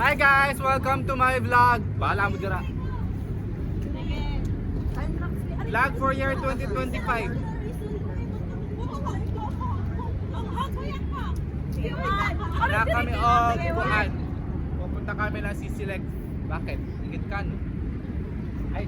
Hi guys! Welcome to my vlog! Bahala mo dira. Vlog for year 2025. Wala kami kuhaan. Pupunta kami ng CCLEX. Bakit? Ingit ka no? Ay!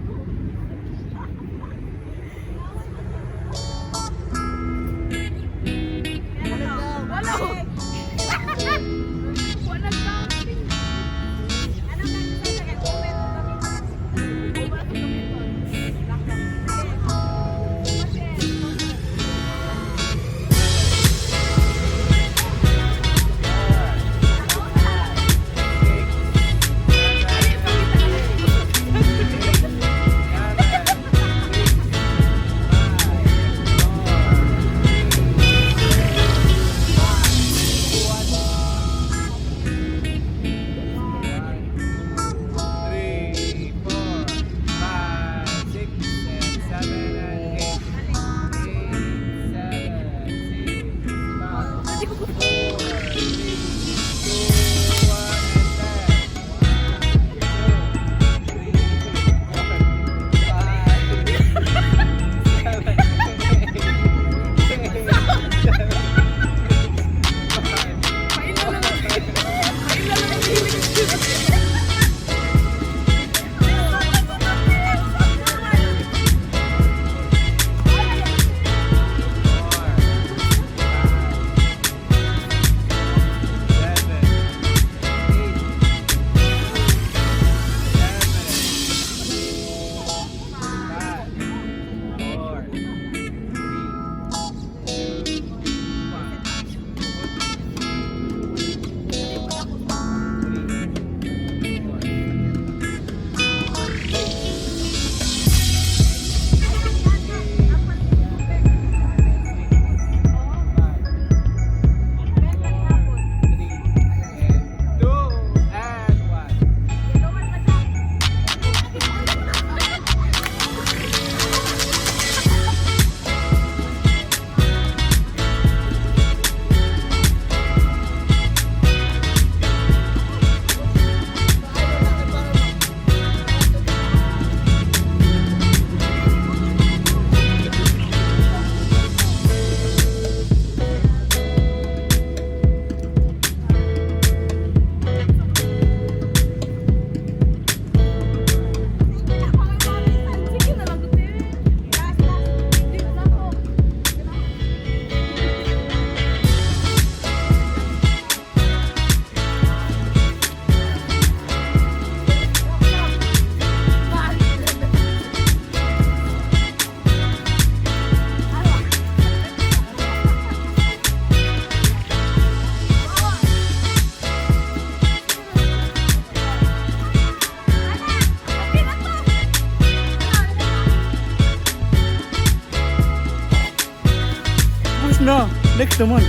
No, next naman.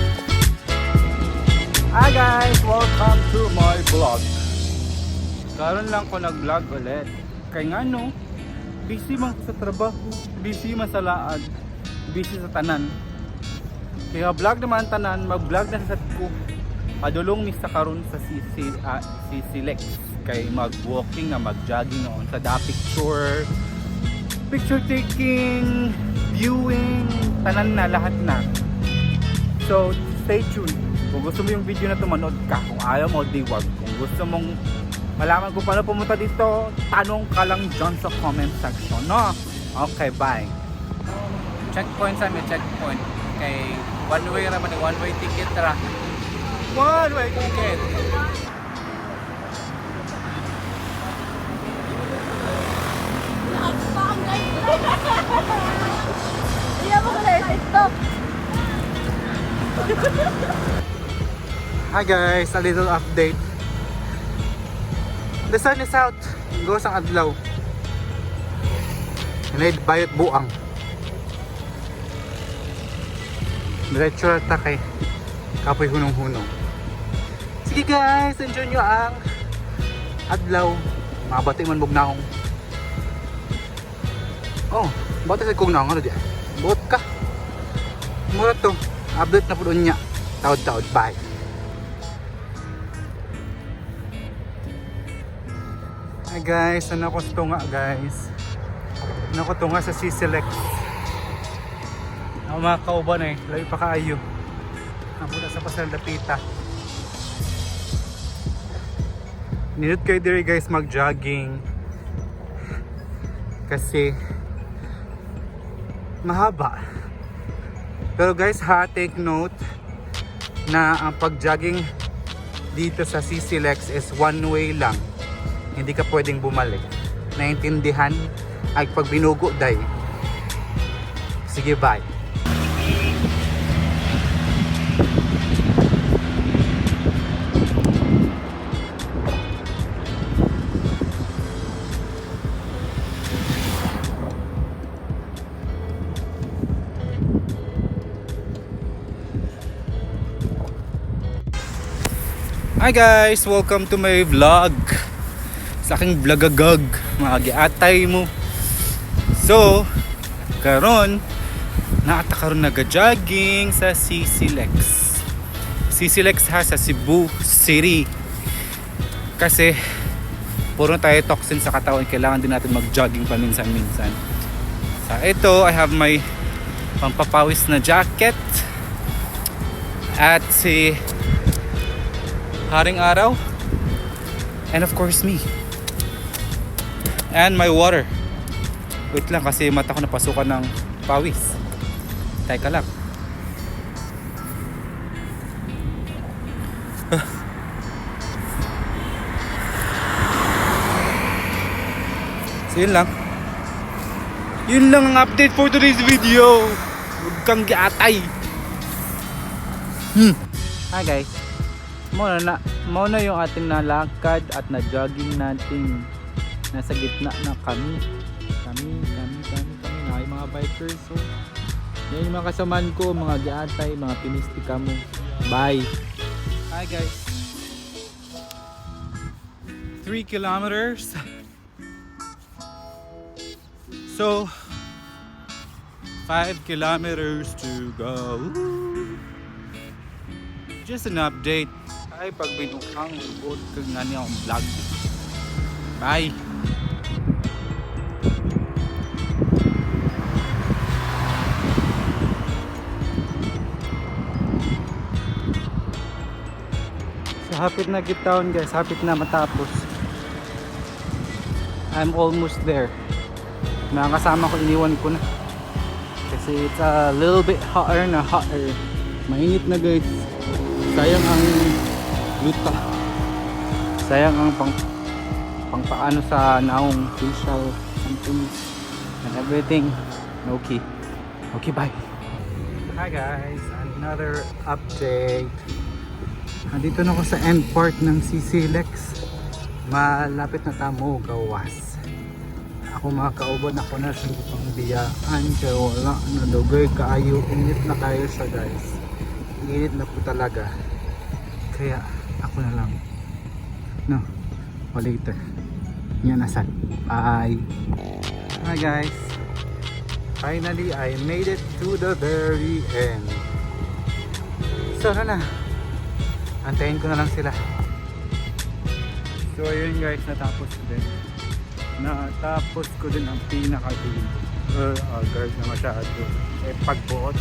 Hi guys, welcome to my vlog. Karon lang ko nag-vlog ulit. Kaya nga no, busy man ko sa trabaho, busy man sa laad, busy sa tanan. Kaya vlog naman tanan, mag-vlog na sa ko. Padulong mi sa karon sa CCLEX. Kay mag-walking na mag-jogging noon sa picture taking, viewing, tanan na lahat na. So, stay tuned. Kung gusto mo yung video na ito, manood ka. Kung ayaw mo, di wag. Kung gusto mong malaman kung paano pumunta dito, tanong ka lang dyan sa comment section, no? Okay, bye. Checkpoint sa may checkpoint. Okay, one way naman, one way ticket ra. One way ticket. Iya mo kaya TikTok. Hi guys, a little update. The sun is out. Goes ang adlaw. Need bayot buang. Diretso ta kay kapoy hunong-hunong. Sige guys, enjoy nyo ang adlaw. Mabati man bugnahong. Oh, bati sa kong naong ano di ay. Buot ka. Mura to. Update na po doon niya. Taod-taod. Bye. Hi guys, ano ko tunga guys? Ano ko tunga sa C-Select? Ako mga kauban eh, labi pa kaayo. Napunta sa Pasal Dapita. Nindot kayo diri guys mag-jogging. Kasi mahaba. Pero guys take note na ang pag-jogging dito sa CCLEX is one way lang. Hindi ka pwedeng bumalik. Naintindihan? Ay pag binugo day. Sige, bye. Hi guys! Welcome to my vlog. Sa aking vlogagag, mga giatay mo. So, karon karon naga-jogging sa CCLEX. CCLEX ha sa Cebu City. Kasi puro tayo toxin sa katawan, kailangan din natin mag-jogging paminsan-minsan. Sa ito, I have my pampapawis na jacket at si Haring Araw, and of course me, and my water. Wait lang kasi mata ko napasukan ng pawis. Teka lang. So yun lang. Yun lang ang update for today's video. Huwag kang giatay. Hi guys. Muna yung ating nalakad at na-jogging natin. Nasa gitna na kami na yung mga bikers. So, yan yung mga kasamaan ko, mga giatay, mga pinistika mo. Bye! Hi guys! 3 kilometers. So, 5 kilometers to go. Just an update. Ay, pag binukang good kag nga niya akong vlog. Bye! So, hapit na gitawon guys. Hapit na matapos. I'm almost there. Mga kasama ko, iniwan ko na. Kasi it's a little bit hotter na hotter. Mainit na guys. Sayang ang luta. Sayang ang pangpaano sa naong facial something and everything. Okay. Okay, bye. Hi guys, another update. Nandito na ako sa end part ng CCLEX. Malapit na tamo gawas. Ako mga kauban, ako na siya pang biyaan pero wala na dugay kaayo. Init na kayo siya guys. Init na po talaga. Kaya ako na lang. No, o later. Yan nasan. Bye. Hi guys. Finally, I made it to the very end. So na. Antayin ko na lang sila. So ayun guys, natapos ko din ang pinaka-dulo. Guard na masyado. Pagbuot.